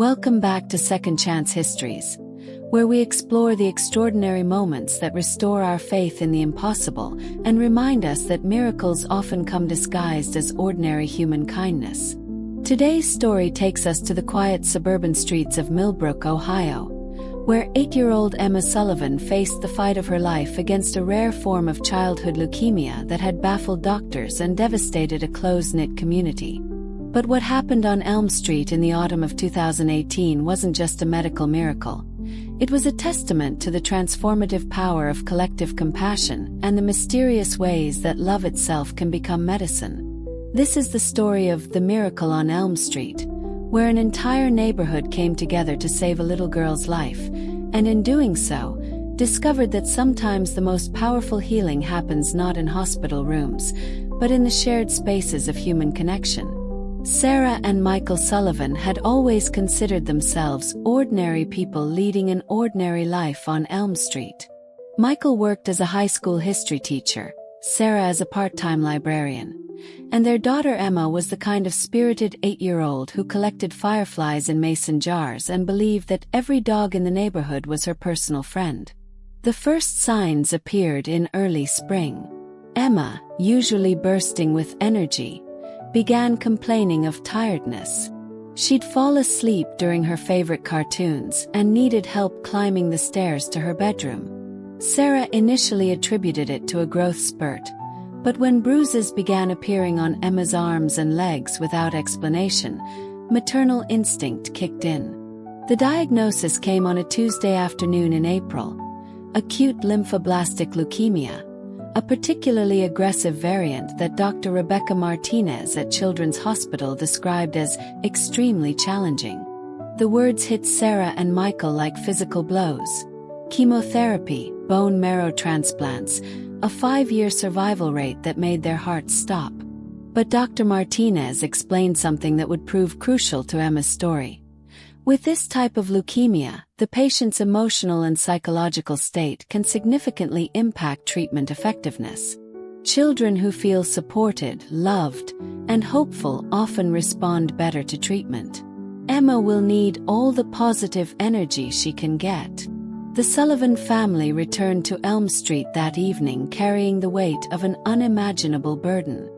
Welcome back to Second Chance Histories, where we explore the extraordinary moments that restore our faith in the impossible and remind us that miracles often come disguised as ordinary human kindness. Today's story takes us to the quiet suburban streets of Millbrook, Ohio, where 8-year-old Emma Sullivan faced the fight of her life against a rare form of childhood leukemia that had baffled doctors and devastated a close-knit community. But what happened on Elm Street in the autumn of 2018 wasn't just a medical miracle. It was a testament to the transformative power of collective compassion and the mysterious ways that love itself can become medicine. This is the story of the miracle on Elm Street, where an entire neighborhood came together to save a little girl's life, and in doing so, discovered that sometimes the most powerful healing happens not in hospital rooms, but in the shared spaces of human connection. Sarah and Michael Sullivan had always considered themselves ordinary people leading an ordinary life on Elm Street. Michael worked as a high school history teacher, Sarah as a part-time librarian, and their daughter Emma was the kind of spirited 8-year-old who collected fireflies in mason jars and believed that every dog in the neighborhood was her personal friend. The first signs appeared in early spring. Emma, usually bursting with energy, began complaining of tiredness. She'd fall asleep during her favorite cartoons and needed help climbing the stairs to her bedroom. Sarah initially attributed it to a growth spurt, but when bruises began appearing on Emma's arms and legs without explanation, maternal instinct kicked in. The diagnosis came on a Tuesday afternoon in April: acute lymphoblastic leukemia, a particularly aggressive variant that Dr. Rebecca Martinez at Children's Hospital described as extremely challenging. The words hit Sarah and Michael like physical blows: chemotherapy, bone marrow transplants, a 5-year survival rate that made their hearts stop. But Dr. Martinez explained something that would prove crucial to Emma's story. With this type of leukemia, the patient's emotional and psychological state can significantly impact treatment effectiveness. Children who feel supported, loved, and hopeful often respond better to treatment. Emma will need all the positive energy she can get. The Sullivan family returned to Elm Street that evening carrying the weight of an unimaginable burden.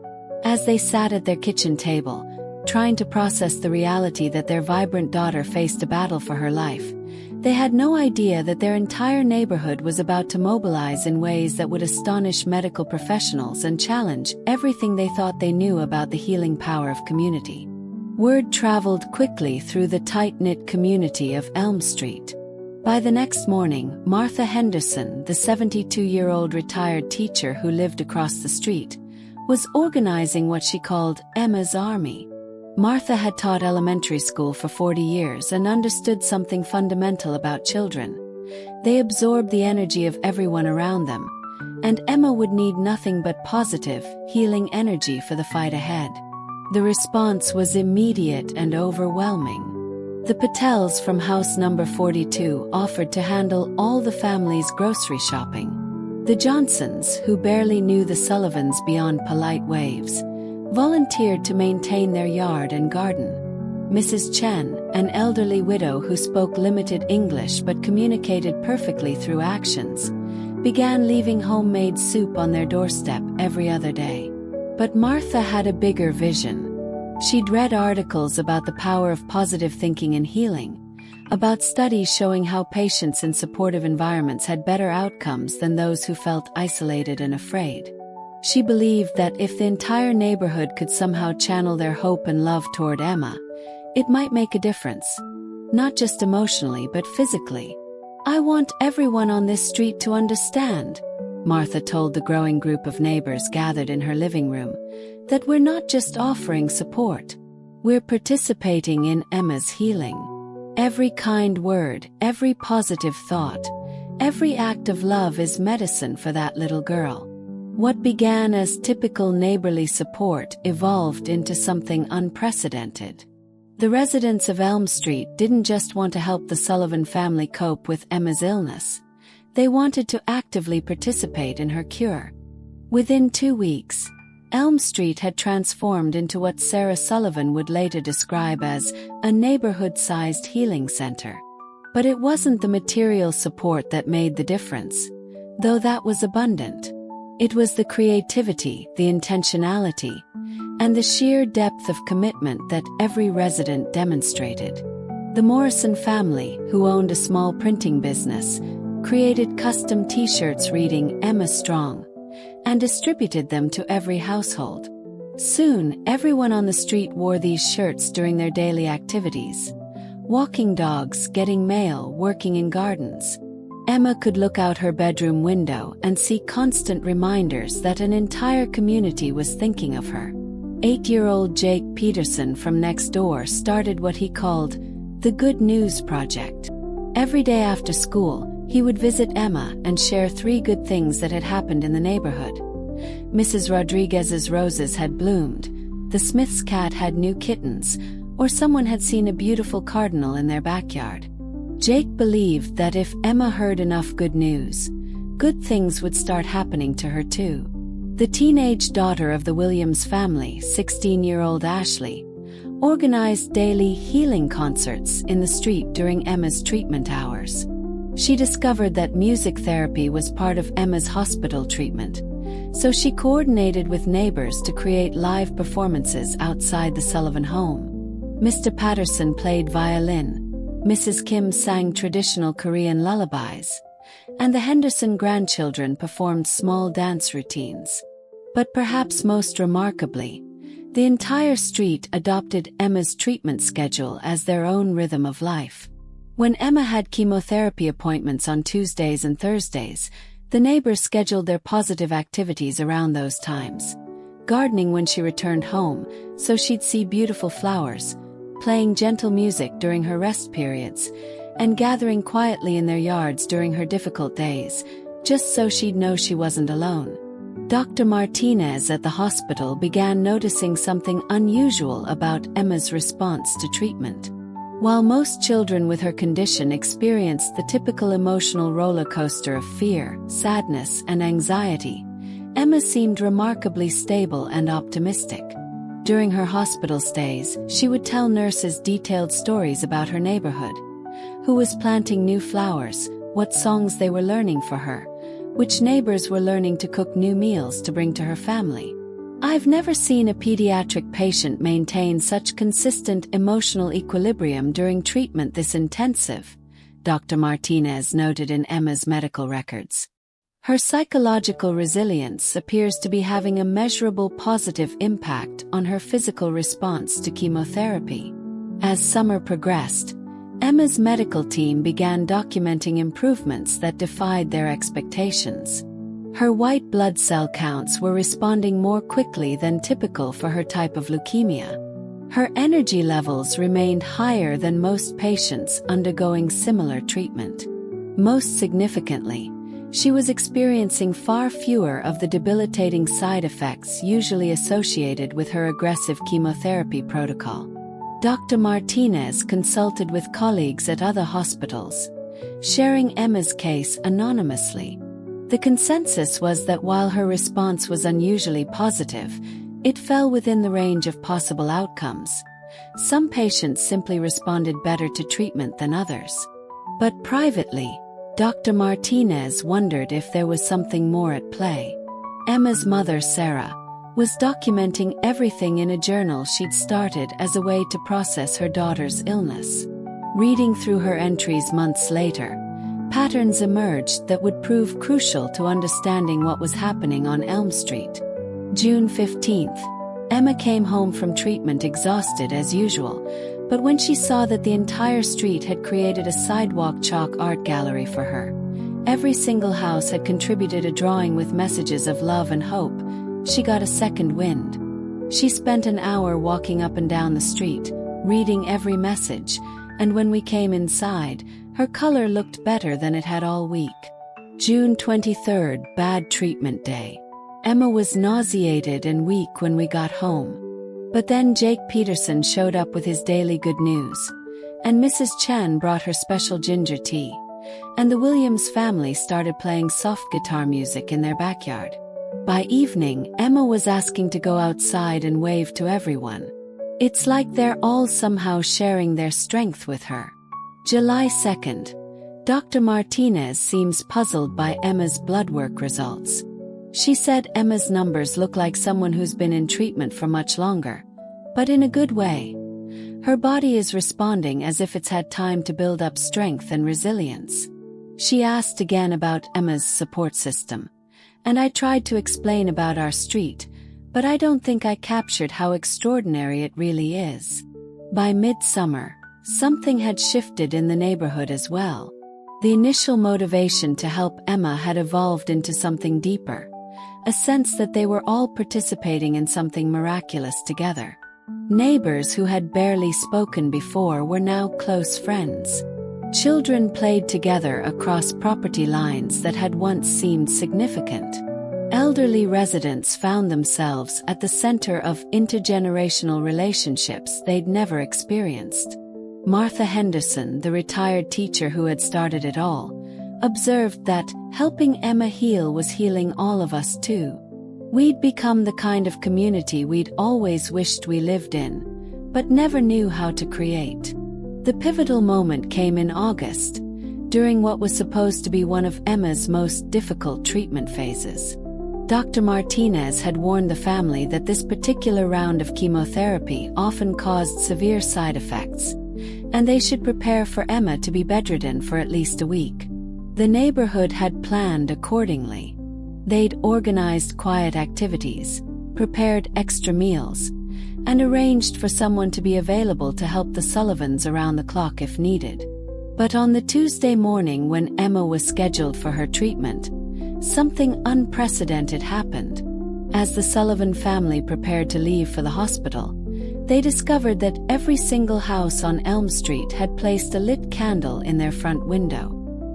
As they sat at their kitchen table, trying to process the reality that their vibrant daughter faced a battle for her life, they had no idea that their entire neighborhood was about to mobilize in ways that would astonish medical professionals and challenge everything they thought they knew about the healing power of community. Word traveled quickly through the tight-knit community of Elm Street. By the next morning, Martha Henderson, the 72-year-old retired teacher who lived across the street, was organizing what she called Emma's Army. Martha had taught elementary school for 40 years and understood something fundamental about children. They absorbed the energy of everyone around them, and Emma would need nothing but positive, healing energy for the fight ahead. The response was immediate and overwhelming. The Patels from house number 42 offered to handle all the family's grocery shopping. The Johnsons, who barely knew the Sullivans beyond polite waves, volunteered to maintain their yard and garden. Mrs. Chen, an elderly widow who spoke limited English but communicated perfectly through actions, began leaving homemade soup on their doorstep every other day. But Martha had a bigger vision. She'd read articles about the power of positive thinking and healing, about studies showing how patients in supportive environments had better outcomes than those who felt isolated and afraid. She believed that if the entire neighborhood could somehow channel their hope and love toward Emma, it might make a difference. Not just emotionally but physically. "I want everyone on this street to understand," Martha told the growing group of neighbors gathered in her living room, "that we're not just offering support. We're participating in Emma's healing. Every kind word, every positive thought, every act of love is medicine for that little girl." What began as typical neighborly support evolved into something unprecedented. The residents of Elm Street didn't just want to help the Sullivan family cope with Emma's illness. They wanted to actively participate in her cure. Within 2 weeks, Elm Street had transformed into what Sarah Sullivan would later describe as a neighborhood-sized healing center. But it wasn't the material support that made the difference, though that was abundant. It was the creativity, the intentionality, and the sheer depth of commitment that every resident demonstrated. The Morrison family, who owned a small printing business, created custom t-shirts reading "Emma Strong" and distributed them to every household. Soon, everyone on the street wore these shirts during their daily activities. Walking dogs, getting mail, working in gardens. Emma could look out her bedroom window and see constant reminders that an entire community was thinking of her. 8-year-old Jake Peterson from next door started what he called the Good News Project. Every day after school, he would visit Emma and share 3 good things that had happened in the neighborhood. Mrs. Rodriguez's roses had bloomed, the Smith's cat had new kittens, or someone had seen a beautiful cardinal in their backyard. Jake believed that if Emma heard enough good news, good things would start happening to her too. The teenage daughter of the Williams family, 16-year-old Ashley, organized daily healing concerts in the street during Emma's treatment hours. She discovered that music therapy was part of Emma's hospital treatment, so she coordinated with neighbors to create live performances outside the Sullivan home. Mr. Patterson played violin, Mrs. Kim sang traditional Korean lullabies, and the Henderson grandchildren performed small dance routines. But perhaps most remarkably, the entire street adopted Emma's treatment schedule as their own rhythm of life. When Emma had chemotherapy appointments on Tuesdays and Thursdays, the neighbors scheduled their positive activities around those times. Gardening when she returned home, so she'd see beautiful flowers, playing gentle music during her rest periods, and gathering quietly in their yards during her difficult days, just so she'd know she wasn't alone. Dr. Martinez at the hospital began noticing something unusual about Emma's response to treatment. While most children with her condition experienced the typical emotional roller coaster of fear, sadness, and anxiety, Emma seemed remarkably stable and optimistic. During her hospital stays, she would tell nurses detailed stories about her neighborhood, who was planting new flowers, what songs they were learning for her, which neighbors were learning to cook new meals to bring to her family. "I've never seen a pediatric patient maintain such consistent emotional equilibrium during treatment this intensive," Dr. Martinez noted in Emma's medical records. Her psychological resilience appears to be having a measurable positive impact on her physical response to chemotherapy. As summer progressed, Emma's medical team began documenting improvements that defied their expectations. Her white blood cell counts were responding more quickly than typical for her type of leukemia. Her energy levels remained higher than most patients undergoing similar treatment. Most significantly, she was experiencing far fewer of the debilitating side effects usually associated with her aggressive chemotherapy protocol. Dr. Martinez consulted with colleagues at other hospitals, sharing Emma's case anonymously. The consensus was that while her response was unusually positive, it fell within the range of possible outcomes. Some patients simply responded better to treatment than others. But privately, Dr. Martinez wondered if there was something more at play. Emma's mother, Sarah, was documenting everything in a journal she'd started as a way to process her daughter's illness. Reading through her entries months later, patterns emerged that would prove crucial to understanding what was happening on Elm Street. June 15th. Emma came home from treatment exhausted as usual, but when she saw that the entire street had created a sidewalk chalk art gallery for her, every single house had contributed a drawing with messages of love and hope, she got a second wind. She spent an hour walking up and down the street, reading every message, and when we came inside, her color looked better than it had all week. June 23rd, bad treatment day. Emma was nauseated and weak when we got home. But then Jake Peterson showed up with his daily good news, and Mrs. Chen brought her special ginger tea, and the Williams family started playing soft guitar music in their backyard. By evening, Emma was asking to go outside and wave to everyone. It's like they're all somehow sharing their strength with her. July 2nd. Dr. Martinez seems puzzled by Emma's blood work results. She said Emma's numbers look like someone who's been in treatment for much longer, but in a good way. Her body is responding as if it's had time to build up strength and resilience. She asked again about Emma's support system, and I tried to explain about our street, but I don't think I captured how extraordinary it really is. By midsummer, something had shifted in the neighborhood as well. The initial motivation to help Emma had evolved into something deeper, a sense that they were all participating in something miraculous together. Neighbors who had barely spoken before were now close friends. Children played together across property lines that had once seemed significant. Elderly residents found themselves at the center of intergenerational relationships they'd never experienced. Martha Henderson, the retired teacher who had started it all, observed that helping Emma heal was healing all of us too. We'd become the kind of community we'd always wished we lived in, but never knew how to create. The pivotal moment came in August, during what was supposed to be one of Emma's most difficult treatment phases. Dr. Martinez had warned the family that this particular round of chemotherapy often caused severe side effects, and they should prepare for Emma to be bedridden for at least a week. The neighborhood had planned accordingly. They'd organized quiet activities, prepared extra meals, and arranged for someone to be available to help the Sullivans around the clock if needed. But on the Tuesday morning when Emma was scheduled for her treatment, something unprecedented happened. As the Sullivan family prepared to leave for the hospital, they discovered that every single house on Elm Street had placed a lit candle in their front window.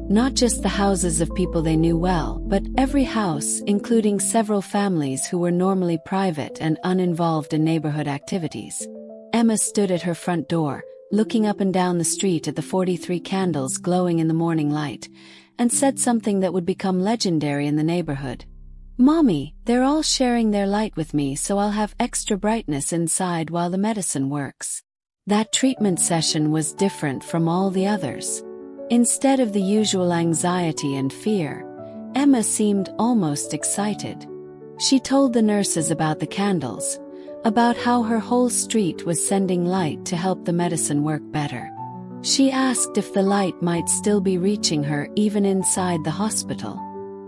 Not just the houses of people they knew well, but every house, including several families who were normally private and uninvolved in neighborhood activities. Emma stood at her front door, looking up and down the street at the 43 candles glowing in the morning light, and said something that would become legendary in the neighborhood. "Mommy, they're all sharing their light with me, so I'll have extra brightness inside while the medicine works." That treatment session was different from all the others. Instead of the usual anxiety and fear, Emma seemed almost excited. She told the nurses about the candles, about how her whole street was sending light to help the medicine work better. She asked if the light might still be reaching her even inside the hospital.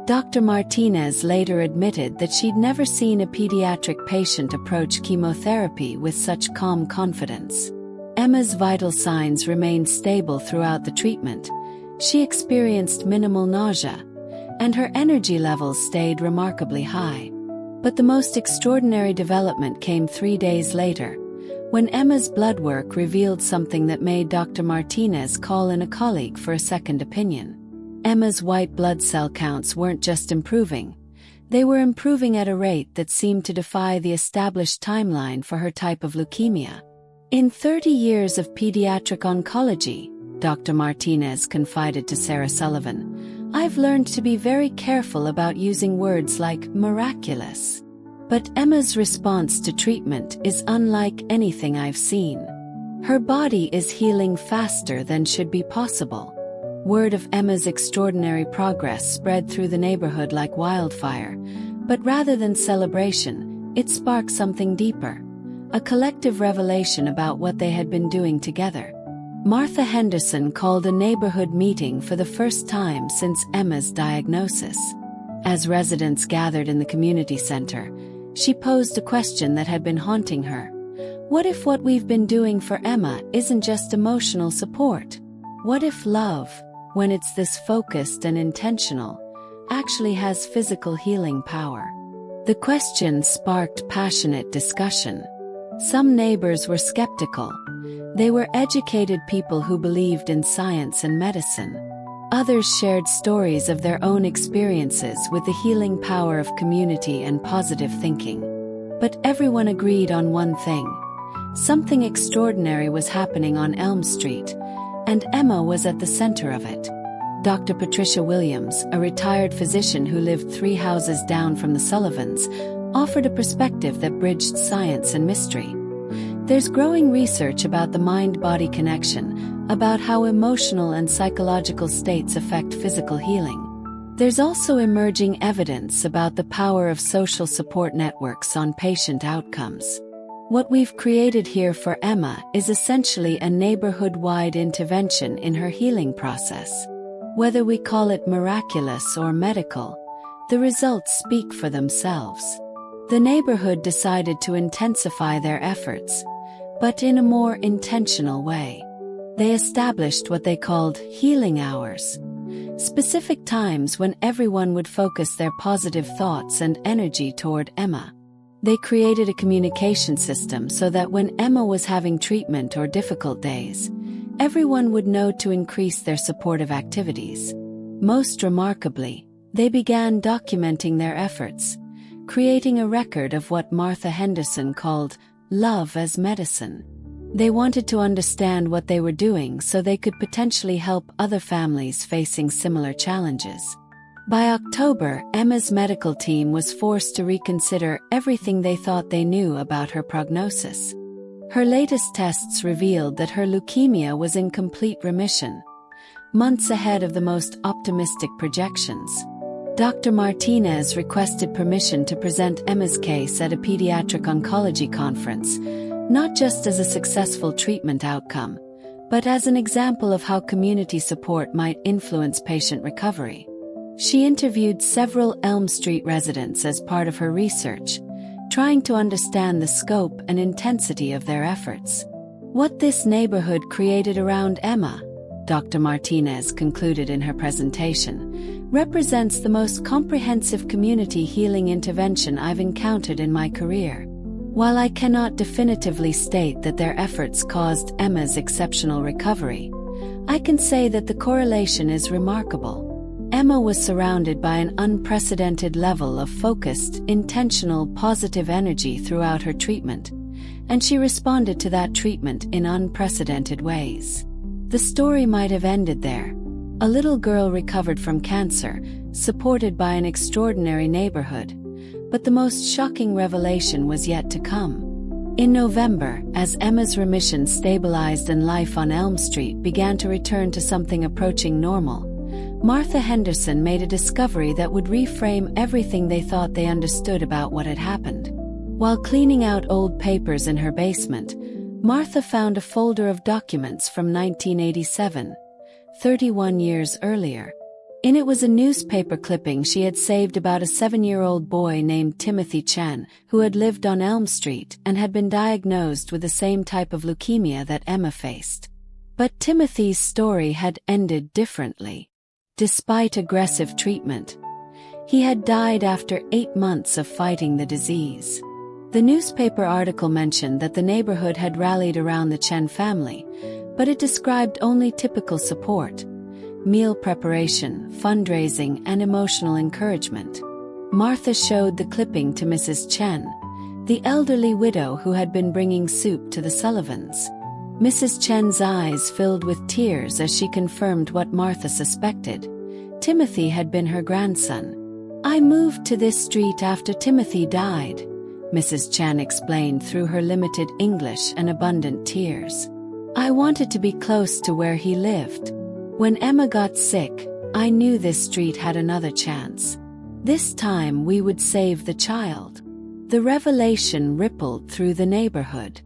Dr. Martinez later admitted that she'd never seen a pediatric patient approach chemotherapy with such calm confidence. Emma's vital signs remained stable throughout the treatment. She experienced minimal nausea, and her energy levels stayed remarkably high. But the most extraordinary development came 3 days later, when Emma's blood work revealed something that made Dr. Martinez call in a colleague for a second opinion. Emma's white blood cell counts weren't just improving, they were improving at a rate that seemed to defy the established timeline for her type of leukemia. In 30 years of pediatric oncology, Dr. Martinez confided to Sarah Sullivan, I've learned to be very careful about using words like miraculous. But Emma's response to treatment is unlike anything I've seen. Her body is healing faster than should be possible. Word of Emma's extraordinary progress spread through the neighborhood like wildfire, but rather than celebration, it sparked something deeper. A collective revelation about what they had been doing together. Martha Henderson called a neighborhood meeting for the first time since Emma's diagnosis. As residents gathered in the community center, she posed a question that had been haunting her. What if what we've been doing for Emma isn't just emotional support? What if love, when it's this focused and intentional, actually has physical healing power? The question sparked passionate discussion. Some neighbors were skeptical. They were educated people who believed in science and medicine. Others shared stories of their own experiences with the healing power of community and positive thinking. But everyone agreed on one thing. Something extraordinary was happening on Elm Street, and Emma was at the center of it. Dr. Patricia Williams, a retired physician who lived 3 houses down from the Sullivans, offered a perspective that bridged science and mystery. There's growing research about the mind-body connection, about how emotional and psychological states affect physical healing. There's also emerging evidence about the power of social support networks on patient outcomes. What we've created here for Emma is essentially a neighborhood-wide intervention in her healing process. Whether we call it miraculous or medical, the results speak for themselves. The neighborhood decided to intensify their efforts, but in a more intentional way. They established what they called healing hours, specific times when everyone would focus their positive thoughts and energy toward Emma. They created a communication system so that when Emma was having treatment or difficult days, everyone would know to increase their supportive activities. Most remarkably, they began documenting their efforts, creating a record of what Martha Henderson called love as medicine. They wanted to understand what they were doing so they could potentially help other families facing similar challenges. By October, Emma's medical team was forced to reconsider everything they thought they knew about her prognosis. Her latest tests revealed that her leukemia was in complete remission, months ahead of the most optimistic projections. Dr. Martinez requested permission to present Emma's case at a pediatric oncology conference, not just as a successful treatment outcome, but as an example of how community support might influence patient recovery. She interviewed several Elm Street residents as part of her research, trying to understand the scope and intensity of their efforts. What this neighborhood created around Emma, Dr. Martinez concluded in her presentation, represents the most comprehensive community healing intervention I've encountered in my career. While I cannot definitively state that their efforts caused Emma's exceptional recovery, I can say that the correlation is remarkable. Emma was surrounded by an unprecedented level of focused, intentional, positive energy throughout her treatment, and she responded to that treatment in unprecedented ways. The story might have ended there. A little girl recovered from cancer, supported by an extraordinary neighborhood, but the most shocking revelation was yet to come. In November, as Emma's remission stabilized and life on Elm Street began to return to something approaching normal, Martha Henderson made a discovery that would reframe everything they thought they understood about what had happened. While cleaning out old papers in her basement, Martha found a folder of documents from 1987, 31 years earlier. In it was a newspaper clipping she had saved about a 7-year-old boy named Timothy Chen, who had lived on Elm Street and had been diagnosed with the same type of leukemia that Emma faced. But Timothy's story had ended differently. Despite aggressive treatment, he had died after 8 months of fighting the disease. The newspaper article mentioned that the neighborhood had rallied around the Chen family, but it described only typical support: meal preparation, fundraising, and emotional encouragement. Martha showed the clipping to Mrs. Chen, the elderly widow who had been bringing soup to the Sullivans. Mrs. Chen's eyes filled with tears as she confirmed what Martha suspected. Timothy had been her grandson. "I moved to this street after Timothy died," Mrs. Chen explained through her limited English and abundant tears. "I wanted to be close to where he lived. When Emma got sick, I knew this street had another chance. This time we would save the child." The revelation rippled through the neighborhood.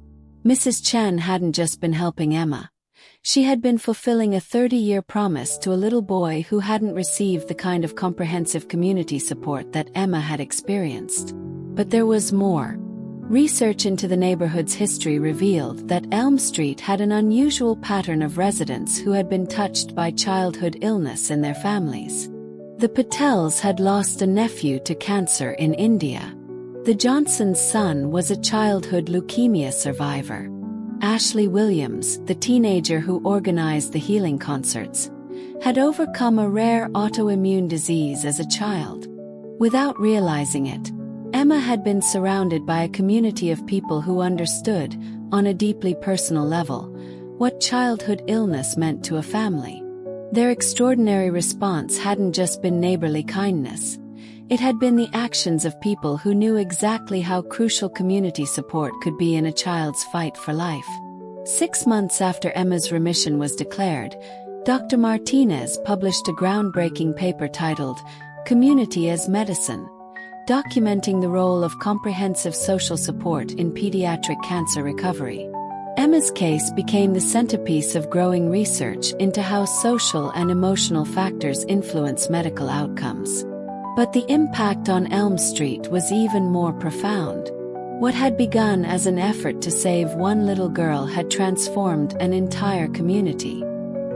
Mrs. Chen hadn't just been helping Emma. She had been fulfilling a 30-year promise to a little boy who hadn't received the kind of comprehensive community support that Emma had experienced. But there was more. Research into the neighborhood's history revealed that Elm Street had an unusual pattern of residents who had been touched by childhood illness in their families. The Patels had lost a nephew to cancer in India. The Johnsons' son was a childhood leukemia survivor. Ashley Williams, the teenager who organized the healing concerts, had overcome a rare autoimmune disease as a child. Without realizing it, Emma had been surrounded by a community of people who understood, on a deeply personal level, what childhood illness meant to a family. Their extraordinary response hadn't just been neighborly kindness. It had been the actions of people who knew exactly how crucial community support could be in a child's fight for life. 6 months after Emma's remission was declared, Dr. Martinez published a groundbreaking paper titled "Community as Medicine," documenting the role of comprehensive social support in pediatric cancer recovery. Emma's case became the centerpiece of growing research into how social and emotional factors influence medical outcomes. But the impact on Elm Street was even more profound. What had begun as an effort to save one little girl had transformed an entire community.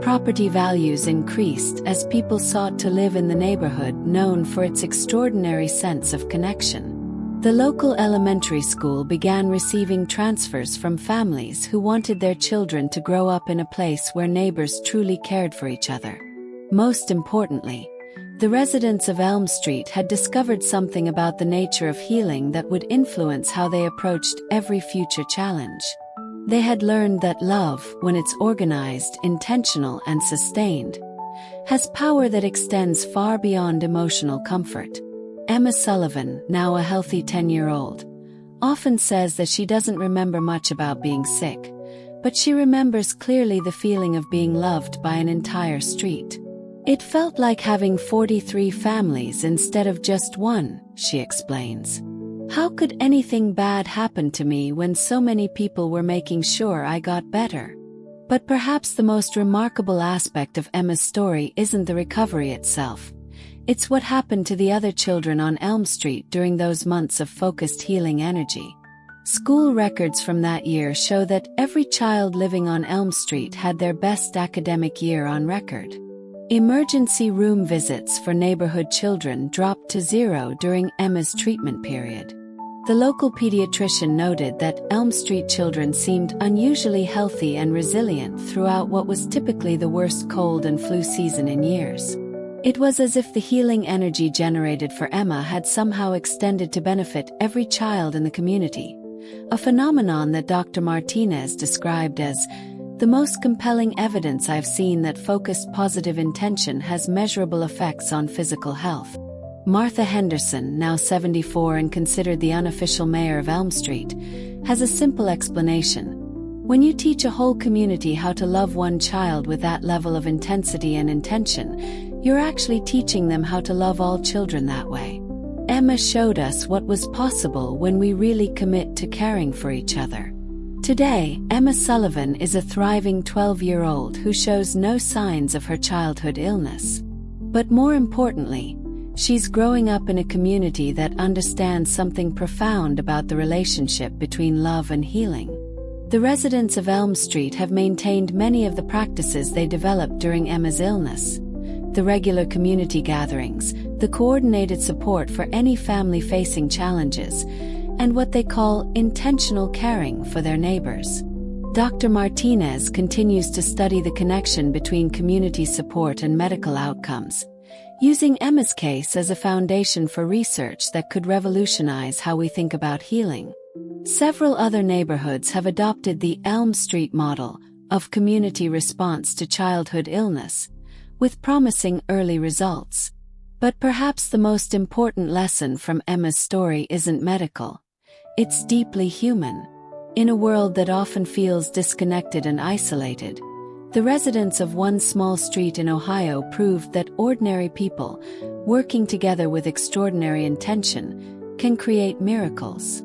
Property values increased as people sought to live in the neighborhood known for its extraordinary sense of connection. The local elementary school began receiving transfers from families who wanted their children to grow up in a place where neighbors truly cared for each other. Most importantly, the residents of Elm Street had discovered something about the nature of healing that would influence how they approached every future challenge. They had learned that love, when it's organized, intentional, and sustained, has power that extends far beyond emotional comfort. Emma Sullivan, now a healthy 10-year-old, often says that she doesn't remember much about being sick, but she remembers clearly the feeling of being loved by an entire street. It felt like having 43 families instead of just one, she explains. How could anything bad happen to me when so many people were making sure I got better? But perhaps the most remarkable aspect of Emma's story isn't the recovery itself. It's what happened to the other children on Elm Street during those months of focused healing energy. School records from that year show that every child living on Elm Street had their best academic year on record. Emergency room visits for neighborhood children dropped to 0 during Emma's treatment period. The local pediatrician noted that Elm Street children seemed unusually healthy and resilient throughout what was typically the worst cold and flu season in years. It was as if the healing energy generated for Emma had somehow extended to benefit every child in the community, a phenomenon that Dr. Martinez described as the most compelling evidence I've seen that focused positive intention has measurable effects on physical health. Martha Henderson, now 74 and considered the unofficial mayor of Elm Street, has a simple explanation. When you teach a whole community how to love one child with that level of intensity and intention, you're actually teaching them how to love all children that way. Emma showed us what was possible when we really commit to caring for each other. Today, Emma Sullivan is a thriving 12-year-old who shows no signs of her childhood illness. But more importantly, she's growing up in a community that understands something profound about the relationship between love and healing. The residents of Elm Street have maintained many of the practices they developed during Emma's illness. The regular community gatherings, the coordinated support for any family facing challenges, and what they call intentional caring for their neighbors. Dr. Martinez continues to study the connection between community support and medical outcomes, using Emma's case as a foundation for research that could revolutionize how we think about healing. Several other neighborhoods have adopted the Elm Street model of community response to childhood illness, with promising early results. But perhaps the most important lesson from Emma's story isn't medical. It's deeply human. In a world that often feels disconnected and isolated, the residents of one small street in Ohio proved that ordinary people, working together with extraordinary intention, can create miracles.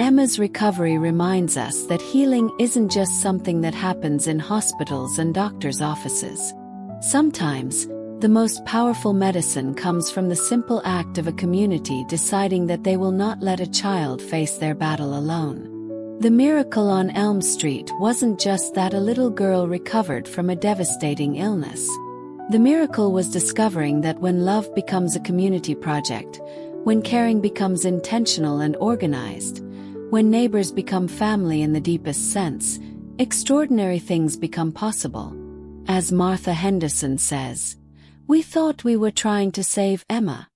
Emma's recovery reminds us that healing isn't just something that happens in hospitals and doctors' offices. Sometimes, the most powerful medicine comes from the simple act of a community deciding that they will not let a child face their battle alone. The miracle on Elm Street wasn't just that a little girl recovered from a devastating illness. The miracle was discovering that when love becomes a community project, when caring becomes intentional and organized, when neighbors become family in the deepest sense, extraordinary things become possible. As Martha Henderson says, "We thought we were trying to save Emma.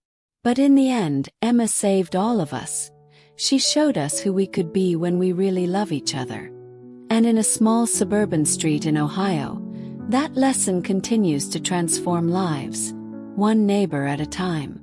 But in the end, Emma saved all of us. She showed us who we could be when we really love each other." And in a small suburban street in Ohio, That lesson continues to transform lives, one neighbor at a time.